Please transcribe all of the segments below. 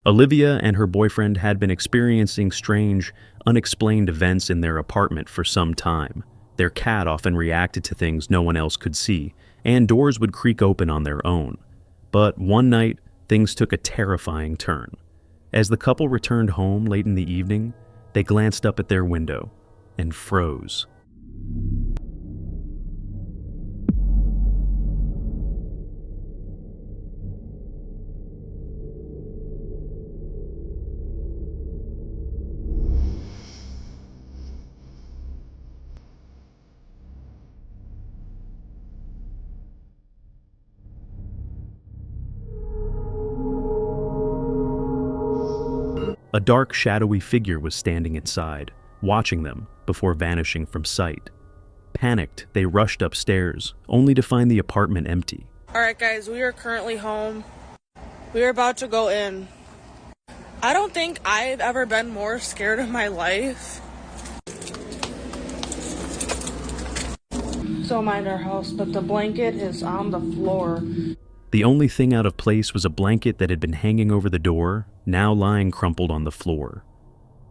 Olivia and her boyfriend had been experiencing strange, unexplained events in their apartment for some time. Their cat often reacted to things no one else could see, and doors would creak open on their own. But one night, things took a terrifying turn. As the couple returned home late in the evening, they glanced up at their window and froze. A dark, shadowy figure was standing inside, watching them before vanishing from sight. Panicked, they rushed upstairs, only to find the apartment empty. Alright guys, we are currently home. We are about to go in. I don't think I've ever been more scared in my life. Don't mind our house, but the blanket is on the floor. The only thing out of place was a blanket that had been hanging over the door, now lying crumpled on the floor.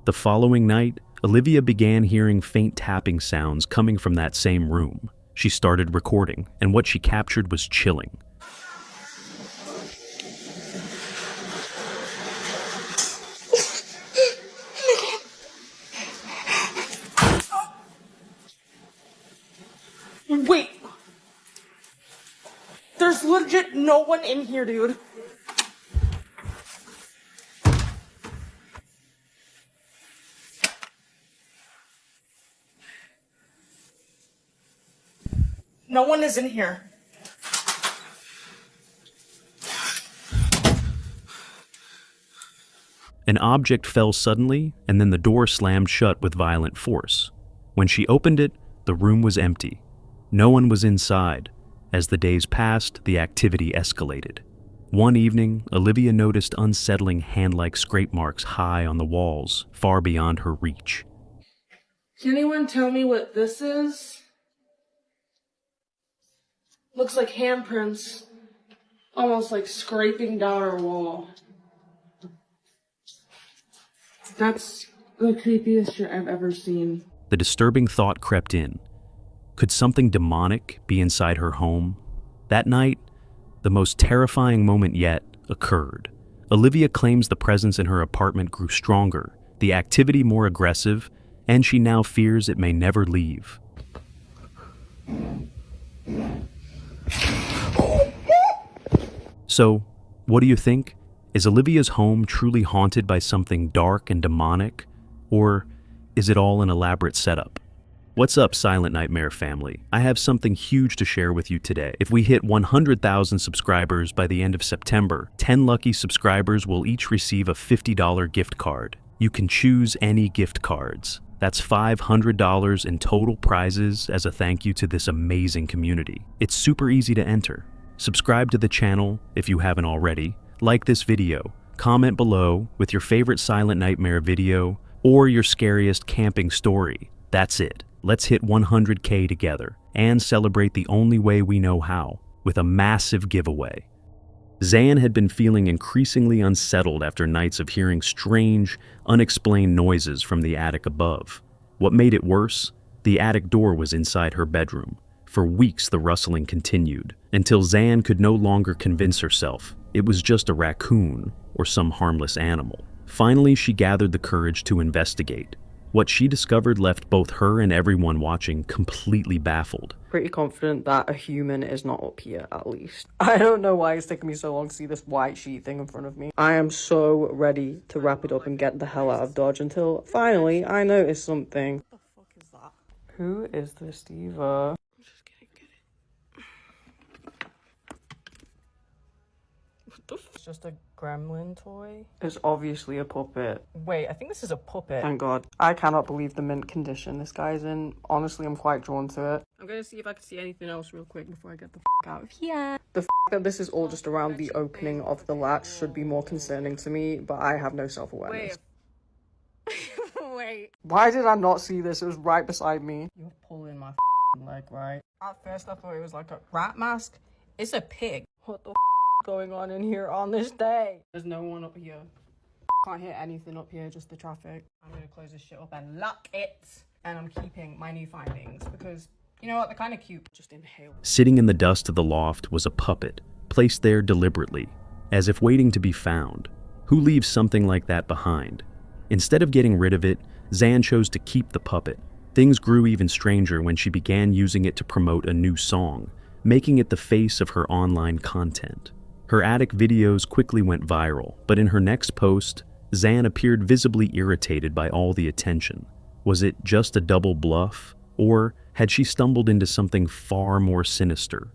The following night, Olivia began hearing faint tapping sounds coming from that same room. She started recording, and what she captured was chilling. Wait! There's legit no one in here, dude. No one is in here. An object fell suddenly, and then the door slammed shut with violent force. When she opened it, the room was empty. No one was inside. As the days passed, the activity escalated. One evening, Olivia noticed unsettling hand-like scrape marks high on the walls, far beyond her reach. Can anyone tell me what this is? Looks like handprints, almost like scraping down our wall. That's the creepiest shit I've ever seen. The disturbing thought crept in. Could something demonic be inside her home? That night, the most terrifying moment yet occurred. Olivia claims the presence in her apartment grew stronger, the activity more aggressive, and she now fears it may never leave. So, what do you think? Is Olivia's home truly haunted by something dark and demonic? Or is it all an elaborate setup? What's up, Silent Nightmare family? I have something huge to share with you today. If we hit 100,000 subscribers by the end of September, 10 lucky subscribers will each receive a $50 gift card. You can choose any gift cards. That's $500 in total prizes as a thank you to this amazing community. It's super easy to enter. Subscribe to the channel if you haven't already, like this video, comment below with your favorite Silent Nightmare video or your scariest camping story. That's it. Let's hit 100K together and celebrate the only way we know how, with a massive giveaway. Zan had been feeling increasingly unsettled after nights of hearing strange, unexplained noises from the attic above. What made it worse? The attic door was inside her bedroom. For weeks the rustling continued, until Zan could no longer convince herself it was just a raccoon or some harmless animal. Finally, she gathered the courage to investigate. What she discovered left both her and everyone watching completely baffled. Pretty confident that a human is not up here, at least. I don't know why it's taking me so long to see this white sheet thing in front of me. I am so ready to wrap it up and get the hell out of Dodge until finally I notice something. What the fuck is that? Who is this diva? I'm just kidding, What the f? It's just a gremlin toy. It's obviously a puppet. Wait, I think this is a puppet. Thank God. I cannot believe the mint condition this guy's in. Honestly, I'm quite drawn to it. I'm gonna see if I can see anything else real quick before I get the f out of here. The f that this is all just around the opening of the latch should be more concerning to me, but I have no self-awareness. Wait. Why did I not see this? It was right beside me. You're pulling my leg, right? At first I thought it was like a rat mask. It's a pig. What the going on in here on this day? There's no one up here. Can't hear anything up here, just the traffic. I'm gonna close this shit up and lock it. And I'm keeping my new findings because, you know what, they're kind of cute. Just inhale. Sitting in the dust of the loft was a puppet, placed there deliberately, as if waiting to be found. Who leaves something like that behind? Instead of getting rid of it, Zan chose to keep the puppet. Things grew even stranger when she began using it to promote a new song, making it the face of her online content. Her attic videos quickly went viral, but in her next post, Zan appeared visibly irritated by all the attention. Was it just a double bluff, or had she stumbled into something far more sinister?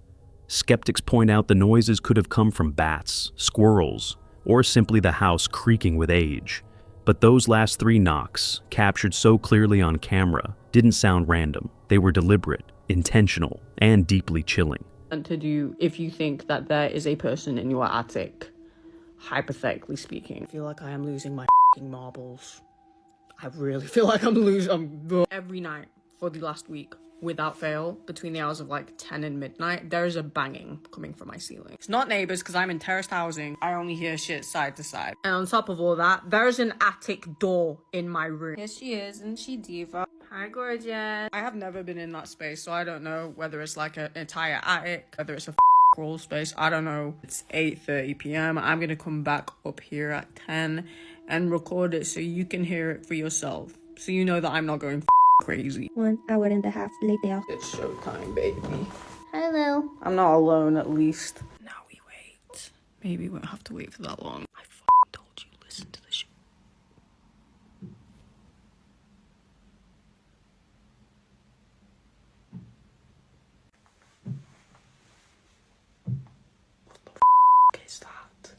Skeptics point out the noises could have come from bats, squirrels, or simply the house creaking with age. But those last 3 knocks, captured so clearly on camera, didn't sound random. They were deliberate, intentional, and deeply chilling. And to do, if you think that there is a person in your attic, hypothetically speaking, I feel like I am losing my marbles. I really feel like I'm losing every night for the last week. Without fail, between the hours of like 10 and midnight, there is a banging coming from my ceiling. It's not neighbors because I'm in terraced housing. I only hear shit side to side. And on top of all that, there's an attic door in my room. Here she is, isn't she diva? Hi, gorgeous. I have never been in that space, so I don't know whether it's like an entire attic, whether it's a crawl space. I don't know. It's 8:30 p.m. I'm gonna come back up here at 10 and record it so you can hear it for yourself. So you know that I'm not going crazy. 1 hour and a half later. It's showtime, baby. Hello. I'm not alone, at least. Now we wait. Maybe we won't have to wait for that long. I told you, listen to the show. What the is that?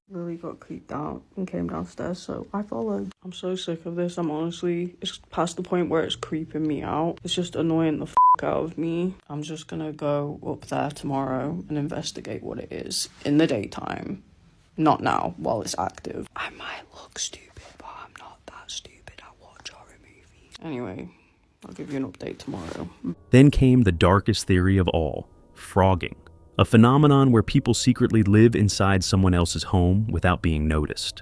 Lily got creeped out and came downstairs, so I followed. I'm so sick of this. It's past the point where it's creeping me out. It's just annoying the out of me. I'm just gonna go up there tomorrow and investigate what it is in the daytime. Not now, while it's active. I might look stupid, but I'm not that stupid. I watch horror movies. Anyway, I'll give you an update tomorrow. Then came the darkest theory of all, frogging. A phenomenon where people secretly live inside someone else's home without being noticed.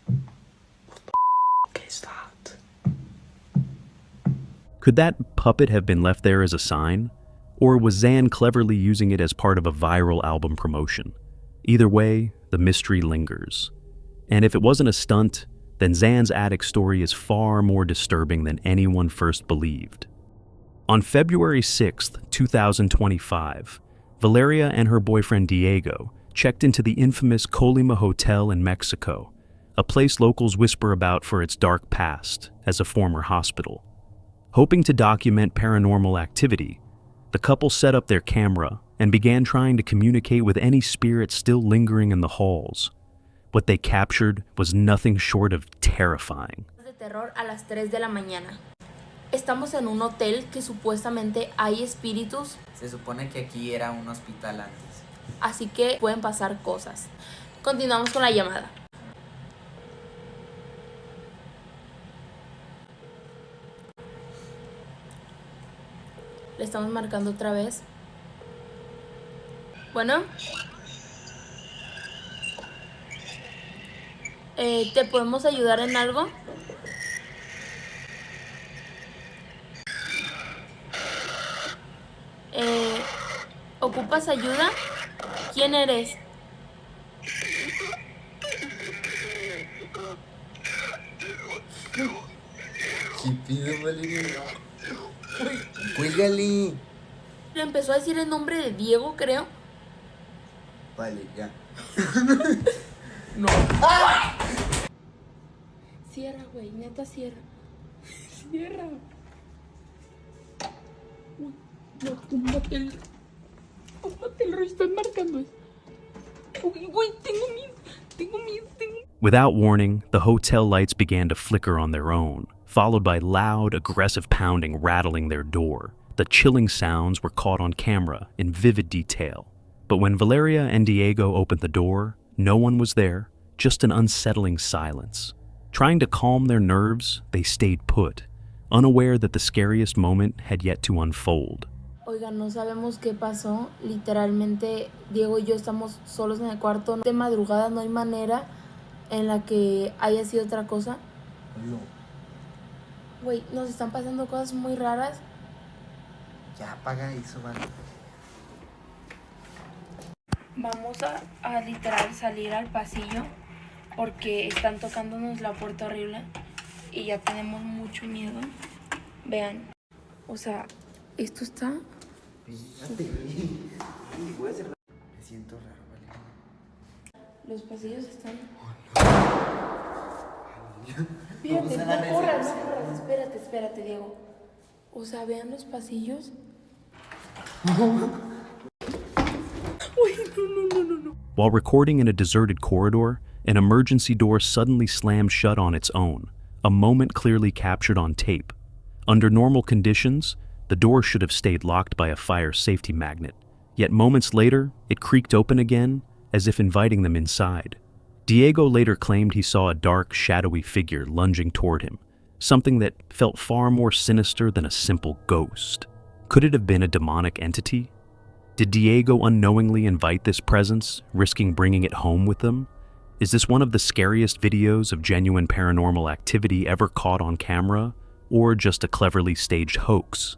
What the is that? Could that puppet have been left there as a sign? Or was Zan cleverly using it as part of a viral album promotion? Either way, the mystery lingers. And if it wasn't a stunt, then Zan's attic story is far more disturbing than anyone first believed. On February 6th, 2025, Valeria and her boyfriend Diego checked into the infamous Colima Hotel in Mexico, a place locals whisper about for its dark past as a former hospital. Hoping to document paranormal activity, the couple set up their camera and began trying to communicate with any spirit still lingering in the halls. What they captured was nothing short of terrifying. De terror a las 3 de la mañana. Estamos en un hotel que supuestamente hay espíritus. Se supone que aquí era un hospital antes. Así que pueden pasar cosas. Continuamos con la llamada. Le estamos marcando otra vez. Bueno. ¿Te podemos ayudar en algo? ¿Ocupas ayuda? ¿Quién eres? ¿Qué pido, Valeria? ¡Cuélgale! Le empezó a decir el nombre de Diego, creo. Vale, ya. No. Cierra, güey, neta, cierra. Cierra. Uy, no, túmbate el están marcando. Uy, güey, tengo miedo. Without warning, the hotel lights began to flicker on their own, followed by loud, aggressive pounding rattling their door. The chilling sounds were caught on camera in vivid detail. But when Valeria and Diego opened the door, no one was there, just an unsettling silence. Trying to calm their nerves, they stayed put, unaware that the scariest moment had yet to unfold. Oigan, no sabemos qué pasó. Literalmente, Diego y yo estamos solos en el cuarto. De madrugada no hay manera en la que haya sido otra cosa. No. Güey, nos están pasando cosas muy raras. Ya apaga eso, vale. Vamos a literal salir al pasillo porque están tocándonos la puerta horrible y ya tenemos mucho miedo. Vean, o sea, esto está... Fíjate. Voy a cerrar. Me siento raro, vale. Los pasillos están... Vamos Fíjate, a la no corras, recepción. espérate, Diego. O sea, vean los pasillos. While recording in a deserted corridor, an emergency door suddenly slammed shut on its own, a moment clearly captured on tape. Under normal conditions, the door should have stayed locked by a fire safety magnet, yet moments later, it creaked open again, as if inviting them inside. Diego later claimed he saw a dark, shadowy figure lunging toward him, something that felt far more sinister than a simple ghost. Could it have been a demonic entity? Did Diego unknowingly invite this presence, risking bringing it home with them? Is this one of the scariest videos of genuine paranormal activity ever caught on camera, or just a cleverly staged hoax?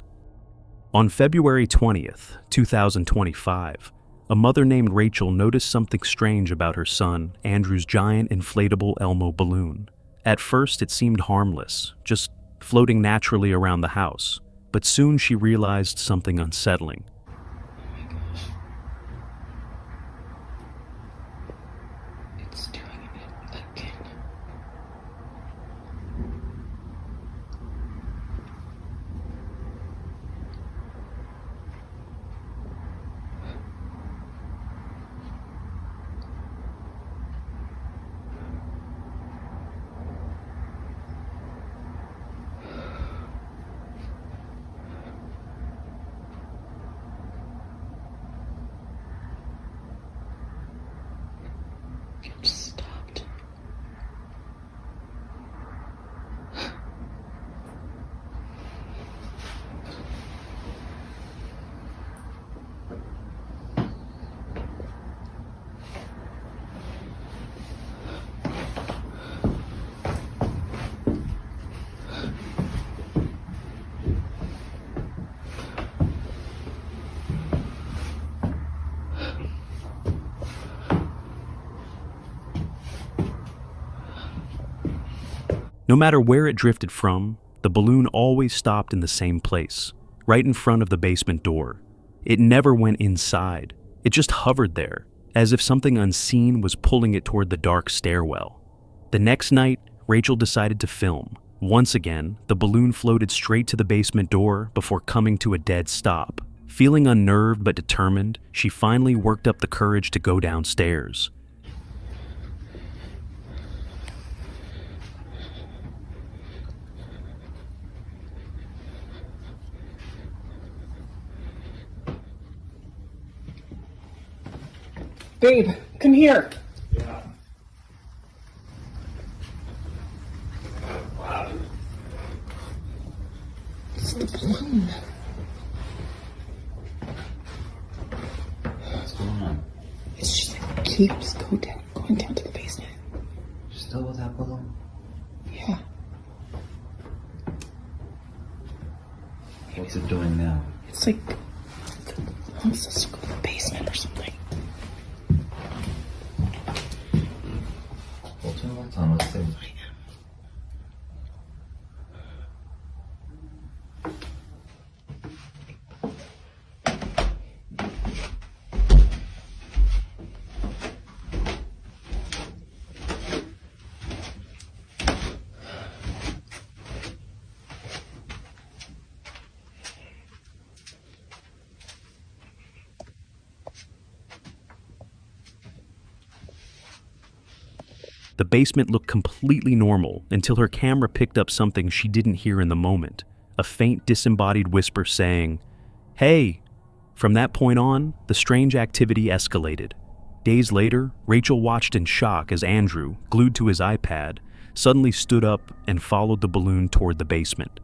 On February 20th, 2025, a mother named Rachel noticed something strange about her son, Andrew's giant inflatable Elmo balloon. At first, it seemed harmless, just floating naturally around the house, but soon she realized something unsettling. It's doing it again. It just stopped. No matter where it drifted from, the balloon always stopped in the same place, right in front of the basement door. It never went inside. It just hovered there, as if something unseen was pulling it toward the dark stairwell. The next night, Rachel decided to film. Once again, the balloon floated straight to the basement door before coming to a dead stop. Feeling unnerved but determined, she finally worked up the courage to go downstairs. Babe, come here. It's the balloon. What's going on? It's just it keeps going down to the basement. Still with that balloon? Yeah. What's it doing now? It's like it wants us to go to the basement or something. Well, turn the lights on. Let's see. The basement looked completely normal until her camera picked up something she didn't hear in the moment, a faint disembodied whisper saying, "Hey!" From that point on, the strange activity escalated. Days later, Rachel watched in shock as Andrew, glued to his iPad, suddenly stood up and followed the balloon toward the basement.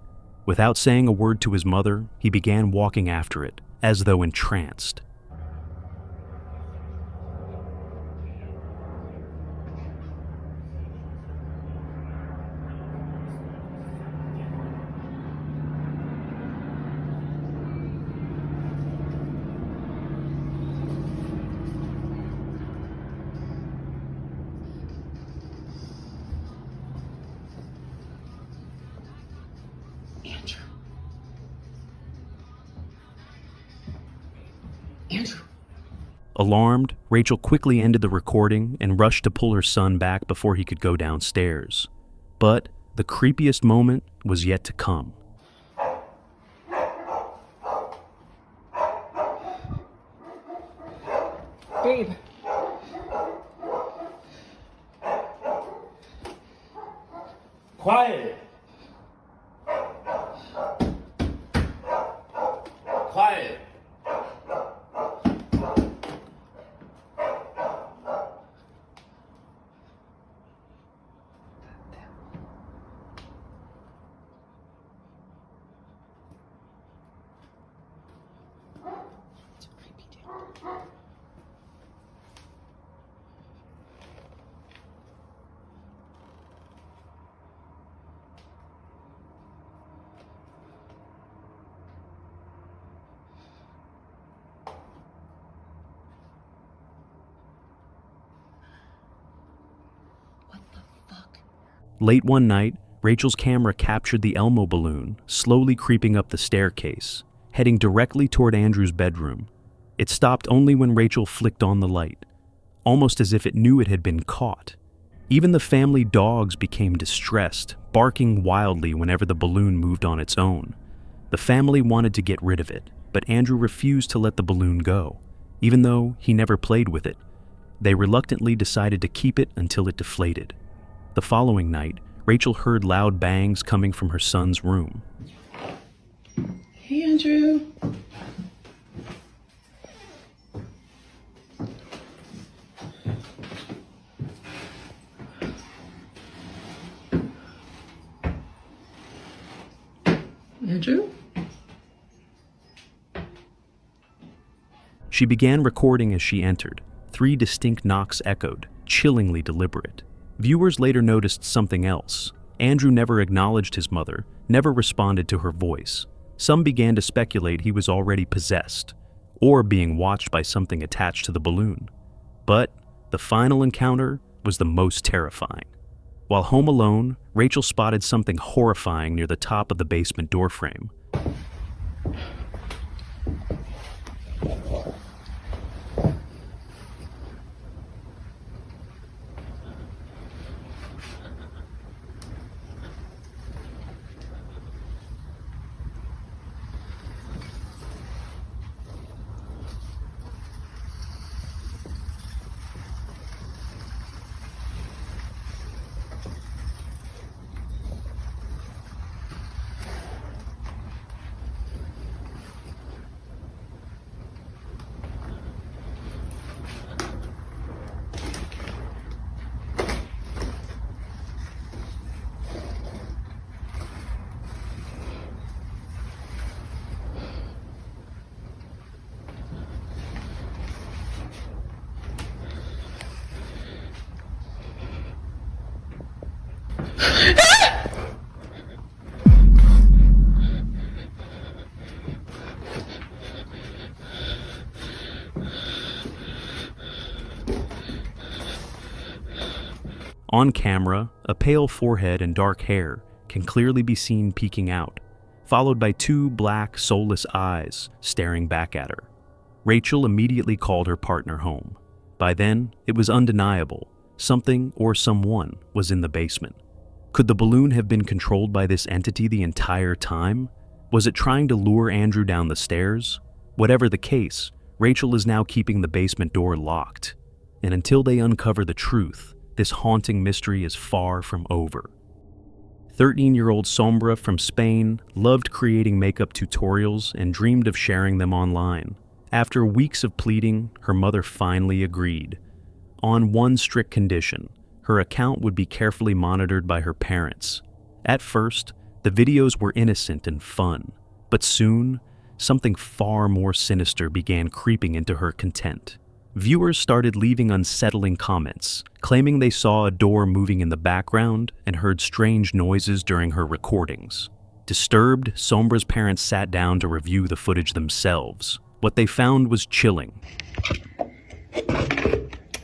Without saying a word to his mother, he began walking after it, as though entranced. Alarmed, Rachel quickly ended the recording and rushed to pull her son back before he could go downstairs. But the creepiest moment was yet to come. Babe. Quiet! Quiet! Late one night, Rachel's camera captured the Elmo balloon slowly creeping up the staircase, heading directly toward Andrew's bedroom. It stopped only when Rachel flicked on the light, almost as if it knew it had been caught. Even the family dogs became distressed, barking wildly whenever the balloon moved on its own. The family wanted to get rid of it, but Andrew refused to let the balloon go, even though he never played with it. They reluctantly decided to keep it until it deflated. The following night, Rachel heard loud bangs coming from her son's room. Hey, Andrew. Andrew? She began recording as she entered. 3 distinct knocks echoed, chillingly deliberate. Viewers later noticed something else. Andrew never acknowledged his mother, never responded to her voice. Some began to speculate he was already possessed, or being watched by something attached to the balloon. But the final encounter was the most terrifying. While home alone, Rachel spotted something horrifying near the top of the basement doorframe. On camera, a pale forehead and dark hair can clearly be seen peeking out, followed by 2 black, soulless eyes staring back at her. Rachel immediately called her partner home. By then, it was undeniable. Something or someone was in the basement. Could the balloon have been controlled by this entity the entire time? Was it trying to lure Andrew down the stairs? Whatever the case, Rachel is now keeping the basement door locked. And until they uncover the truth, this haunting mystery is far from over. 13-year-old Sombra from Spain loved creating makeup tutorials and dreamed of sharing them online. After weeks of pleading, her mother finally agreed. On one strict condition: her account would be carefully monitored by her parents. At first, the videos were innocent and fun, but soon, something far more sinister began creeping into her content. Viewers started leaving unsettling comments, claiming they saw a door moving in the background and heard strange noises during her recordings. Disturbed, Sombra's parents sat down to review the footage themselves. What they found was chilling.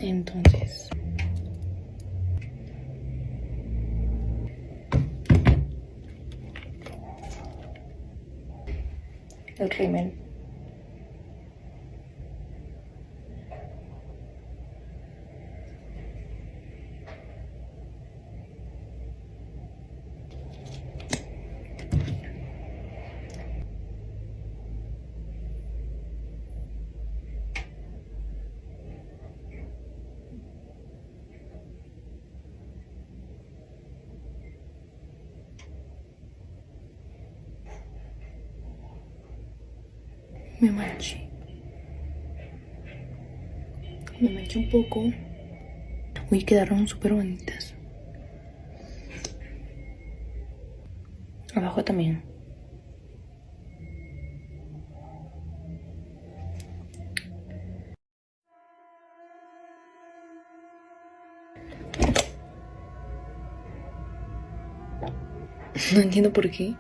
Entonces, el crimen. Me manché. Me manché un poco. Uy, quedaron súper bonitas. Abajo también. No entiendo por qué.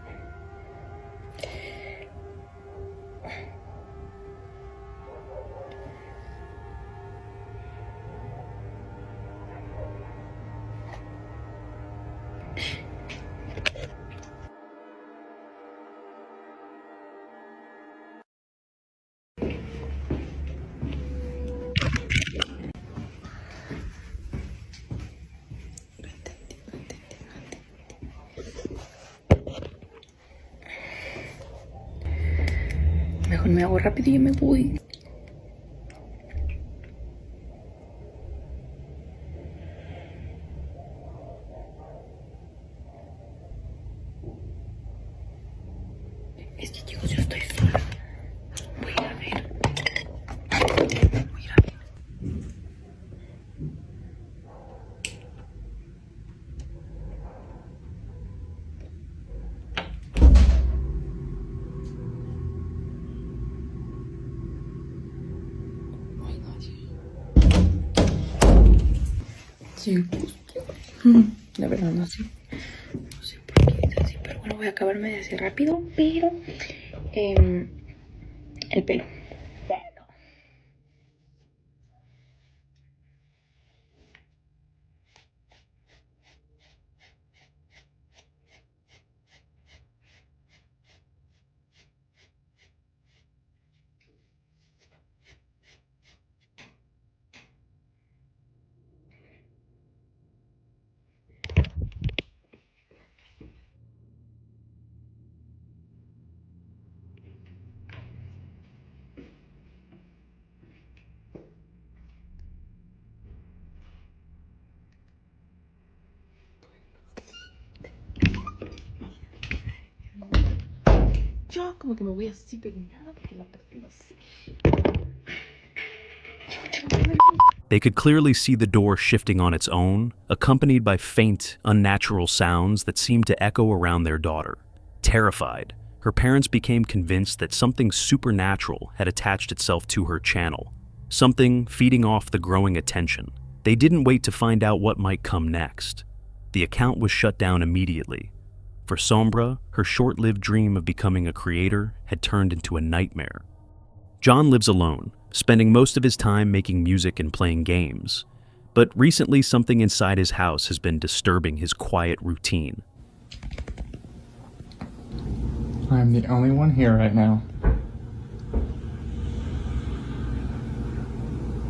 Mejor me hago rápido y yo me voy. Es que chicos, yo estoy sola. Voy a ir a ver. Voy a ir a ver. Chicos, la verdad no sé. No sé por qué es así, pero bueno, voy a acabarme de hacer rápido, pero el pelo. Yo como que me voy así peinada porque la persona así. They could clearly see the door shifting on its own, accompanied by faint, unnatural sounds that seemed to echo around their daughter. Terrified, her parents became convinced that something supernatural had attached itself to her channel, something feeding off the growing attention. They didn't wait to find out what might come next. The account was shut down immediately. For Sombra, her short-lived dream of becoming a creator had turned into a nightmare. John lives alone, spending most of his time making music and playing games. But recently, something inside his house has been disturbing his quiet routine. I'm the only one here right now.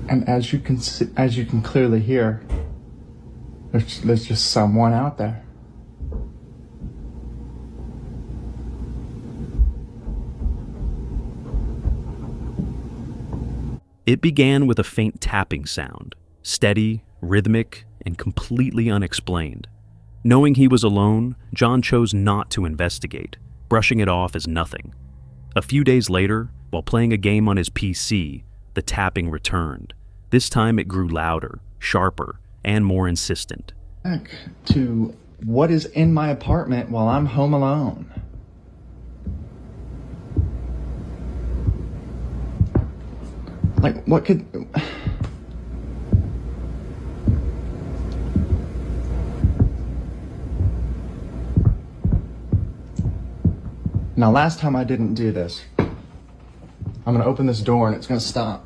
And as you can clearly hear, there's just someone out there. It began with a faint tapping sound, steady, rhythmic, and completely unexplained. Knowing he was alone, John chose not to investigate, brushing it off as nothing. A few days later, while playing a game on his PC, the tapping returned. This time it grew louder, sharper, and more insistent. Back to what is in my apartment while I'm home alone. Like, what could... Now, last time I didn't do this. I'm gonna open this door and it's gonna stop.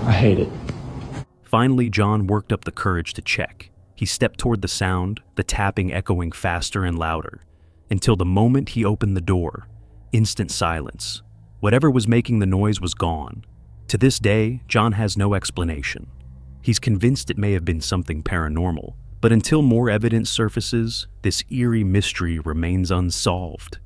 I hate it. Finally, John worked up the courage to check. He stepped toward the sound, the tapping echoing faster and louder, until the moment he opened the door, instant silence. Whatever was making the noise was gone. To this day, John has no explanation. He's convinced it may have been something paranormal, but until more evidence surfaces, this eerie mystery remains unsolved.